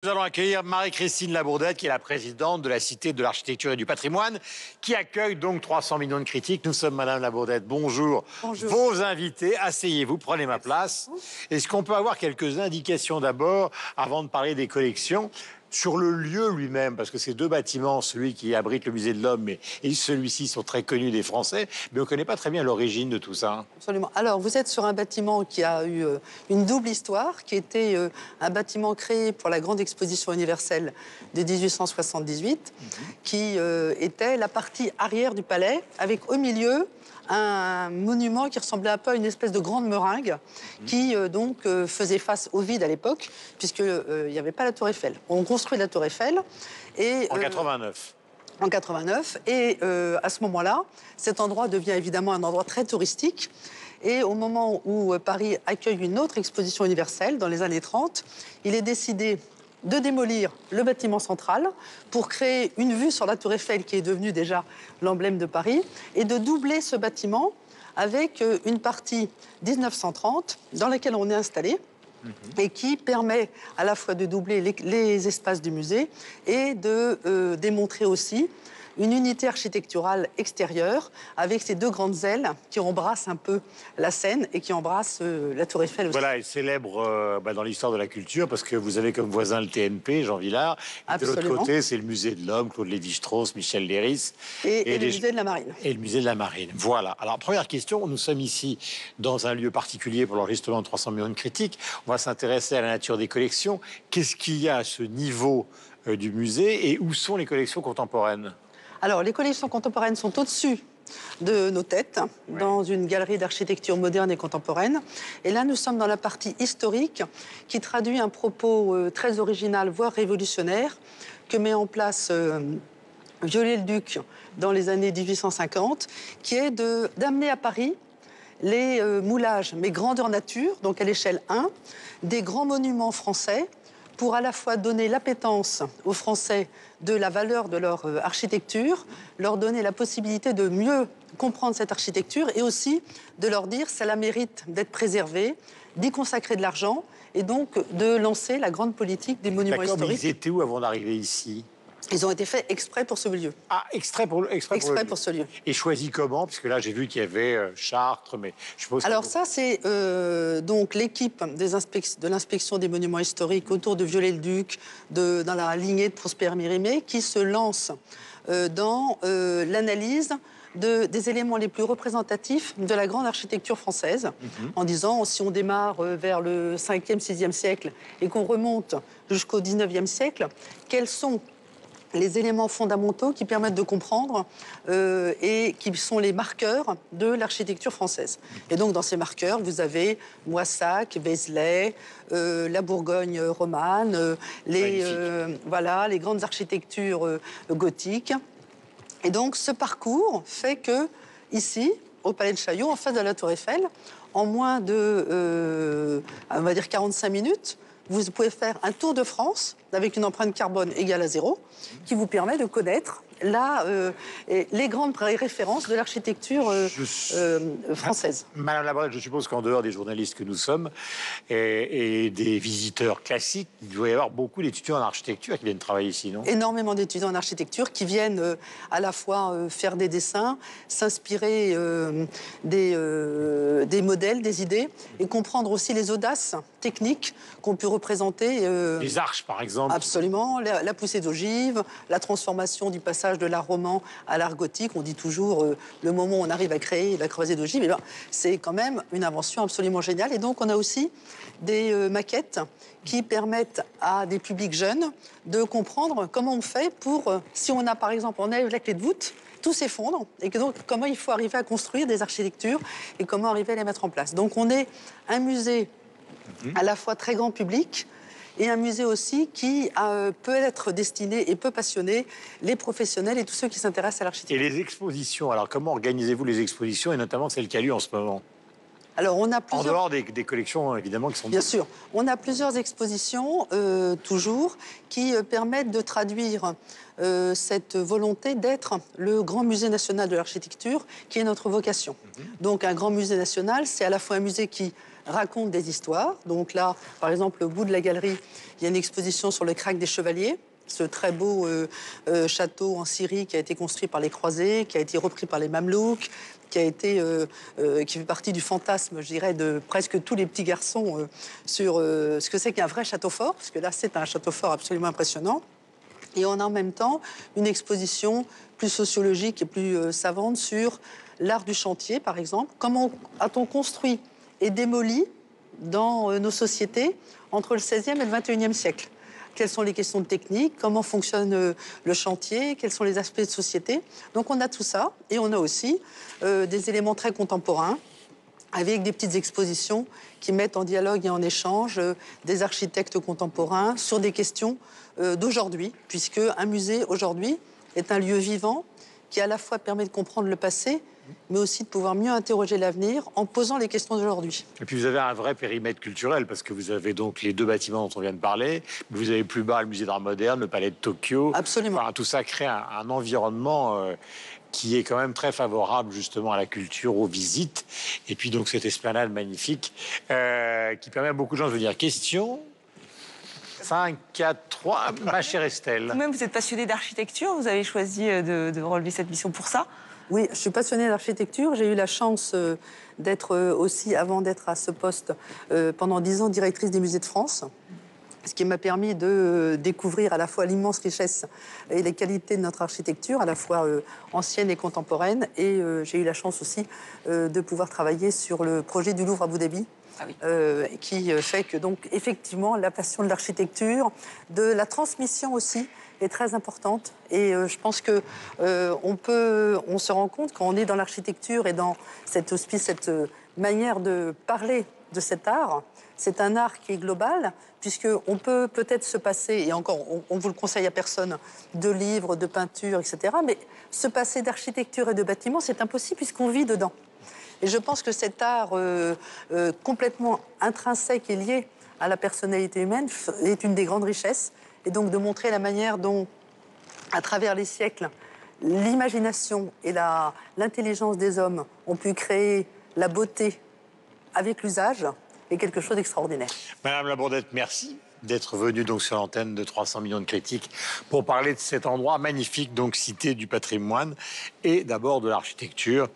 Nous allons accueillir Marie-Christine Labourdette, qui est la présidente de la Cité de l'Architecture et du Patrimoine, qui accueille donc 300 millions de critiques. Nous sommes Madame Labourdette. Bonjour. Bonjour. Vos invités, asseyez-vous, prenez ma place. Est-ce qu'on peut avoir quelques indications d'abord, avant de parler des collections, sur le lieu lui-même, parce que ces deux bâtiments, celui qui abrite le musée de l'Homme et celui-ci sont très connus des Français, mais on ne connaît pas très bien l'origine de tout ça. Absolument. Alors, vous êtes sur un bâtiment qui a eu une double histoire, qui était un bâtiment créé pour la grande exposition universelle de 1878, qui était la partie arrière du palais, avec au milieu un monument qui ressemblait un peu à une espèce de grande meringue, qui faisait face au vide à l'époque, puisqu'il n'y avait pas la Tour Eiffel. On construit la Tour Eiffel. Et, En 89. En 89. Et à ce moment-là, cet endroit devient évidemment un endroit très touristique. Et au moment où Paris accueille une autre exposition universelle, dans les années 30, il est décidé de démolir le bâtiment central pour créer une vue sur la Tour Eiffel, qui est devenue déjà l'emblème de Paris, et de doubler ce bâtiment avec une partie 1930 dans laquelle on est installé, et qui permet à la fois de doubler les espaces du musée et de démontrer aussi une unité architecturale extérieure avec ces deux grandes ailes qui embrassent un peu la Seine et qui embrassent la Tour Eiffel aussi. Voilà, elle célèbre dans l'histoire de la culture parce que vous avez comme voisin le TNP, Jean Villard. Et de l'autre côté, c'est le musée de l'Homme, Claude Lévi-Strauss, Michel Léris. Et le musée de la Marine. Et le musée de la Marine. Voilà. Alors, première question, nous sommes ici dans un lieu particulier pour l'enregistrement de 300 millions de critiques. On va s'intéresser à la nature des collections. Qu'est-ce qu'il y a à ce niveau du musée et où sont les collections contemporaines ? Alors, les collections contemporaines sont au-dessus de nos têtes, dans une galerie d'architecture moderne et contemporaine. Et là, nous sommes dans la partie historique qui traduit un propos très original, voire révolutionnaire, que met en place Viollet-le-Duc dans les années 1850, qui est d'amener à Paris les moulages, mais grandeur nature, donc à l'échelle 1, des grands monuments français, pour à la fois donner l'appétence aux Français de la valeur de leur architecture, leur donner la possibilité de mieux comprendre cette architecture et aussi de leur dire ça la mérite d'être préservée, d'y consacrer de l'argent et donc de lancer la grande politique des monuments historiques. Mais ils étaient où avant d'arriver ici ? Ils ont été faits exprès pour ce lieu. Ah, exprès pour ce lieu. Et choisi comment ? Parce que là, j'ai vu qu'il y avait Chartres, mais je suppose... Alors ça, c'est donc l'équipe de l'inspection des monuments historiques autour de Viollet-le-Duc, dans la lignée de Prosper Mérimée, qui se lance dans l'analyse des éléments les plus représentatifs de la grande architecture française, en disant, si on démarre vers le 5e, 6e siècle et qu'on remonte jusqu'au 19e siècle, quels sont les éléments fondamentaux qui permettent de comprendre et qui sont les marqueurs de l'architecture française. Et donc, dans ces marqueurs, vous avez Moissac, Vézelay, la Bourgogne romane, les grandes architectures gothiques. Et donc, ce parcours fait que, ici, au Palais de Chaillot, en face de la Tour Eiffel, en moins de, on va dire, 45 minutes, vous pouvez faire un tour de France avec une empreinte carbone égale à 0, qui vous permet de connaître les grandes références de l'architecture française. Madame Labourdette, je suppose qu'en dehors des journalistes que nous sommes et des visiteurs classiques, il doit y avoir beaucoup d'étudiants en architecture qui viennent travailler ici, non ? Énormément d'étudiants en architecture qui viennent à la fois faire des dessins, s'inspirer des modèles, des idées, et comprendre aussi les audaces techniques qu'on peut représenter. Les arches, par exemple. Absolument. La poussée d'ogive, la transformation du passage de l'art roman à l'art gothique. On dit toujours le moment où on arrive à créer la croisée d'ogive. C'est quand même une invention absolument géniale. Et donc, on a aussi des maquettes qui permettent à des publics jeunes de comprendre comment on fait pour, si on a par exemple, on a la clé de voûte, tout s'effondre, et que donc comment il faut arriver à construire des architectures et comment arriver à les mettre en place. Donc on est un musée à la fois très grand public et un musée aussi qui peut être destiné et peut passionner les professionnels et tous ceux qui s'intéressent à l'architecture. Et les expositions, alors comment organisez-vous les expositions et notamment celle qui a lieu en ce moment ? Alors, on a plusieurs... En dehors des collections, évidemment, qui sont... Bien sûr. On a plusieurs expositions, toujours, qui permettent de traduire cette volonté d'être le grand musée national de l'architecture, qui est notre vocation. Donc, un grand musée national, c'est à la fois un musée qui racontent des histoires. Donc là, par exemple, au bout de la galerie, il y a une exposition sur le Krach des Chevaliers, ce très beau château en Syrie qui a été construit par les croisés, qui a été repris par les Mamelouks, qui fait partie du fantasme, je dirais, de presque tous les petits garçons sur ce que c'est qu'un vrai château fort, parce que là, c'est un château fort absolument impressionnant. Et on a en même temps une exposition plus sociologique et plus savante sur l'art du chantier, par exemple. Comment a-t-on construit et démoli dans nos sociétés entre le XVIe et le XXIe siècle? Quelles sont les questions de technique? Comment fonctionne le chantier? Quels sont les aspects de société? Donc on a tout ça. Et on a aussi des éléments très contemporains avec des petites expositions qui mettent en dialogue et en échange des architectes contemporains sur des questions d'aujourd'hui, puisque un musée aujourd'hui est un lieu vivant qui à la fois permet de comprendre le passé, mais aussi de pouvoir mieux interroger l'avenir en posant les questions d'aujourd'hui. Et puis vous avez un vrai périmètre culturel, parce que vous avez donc les deux bâtiments dont on vient de parler, vous avez plus bas le musée d'art moderne, le palais de Tokyo. Absolument. Enfin, tout ça crée un environnement qui est quand même très favorable justement à la culture, aux visites. Et puis donc cette esplanade magnifique qui permet à beaucoup de gens de venir. Question 5, 4, 3, ma chère Estelle. Vous-même, vous êtes passionné d'architecture, vous avez choisi de relever cette mission pour ça. Oui, je suis passionnée d'architecture. J'ai eu la chance d'être aussi, avant d'être à ce poste, pendant 10 ans directrice des musées de France. Ce qui m'a permis de découvrir à la fois l'immense richesse et les qualités de notre architecture, à la fois ancienne et contemporaine. Et j'ai eu la chance aussi de pouvoir travailler sur le projet du Louvre à Abu Dhabi. Ah oui. Qui fait que, donc, effectivement, la passion de l'architecture, de la transmission aussi, est très importante. Et je pense que on se rend compte quand on est dans l'architecture et dans cette manière de parler de cet art. C'est un art qui est global, puisqu'on peut peut-être se passer, et encore, on ne vous le conseille à personne, de livres, de peintures, etc. Mais se passer d'architecture et de bâtiments, c'est impossible puisqu'on vit dedans. Et je pense que cet art complètement intrinsèque et lié à la personnalité humaine est une des grandes richesses. Et donc de montrer la manière dont, à travers les siècles, l'imagination et l'intelligence des hommes ont pu créer la beauté avec l'usage est quelque chose d'extraordinaire. Madame Labourdette, merci d'être venue donc sur l'antenne de 300 millions de critiques pour parler de cet endroit magnifique, donc cité du patrimoine et d'abord de l'architecture.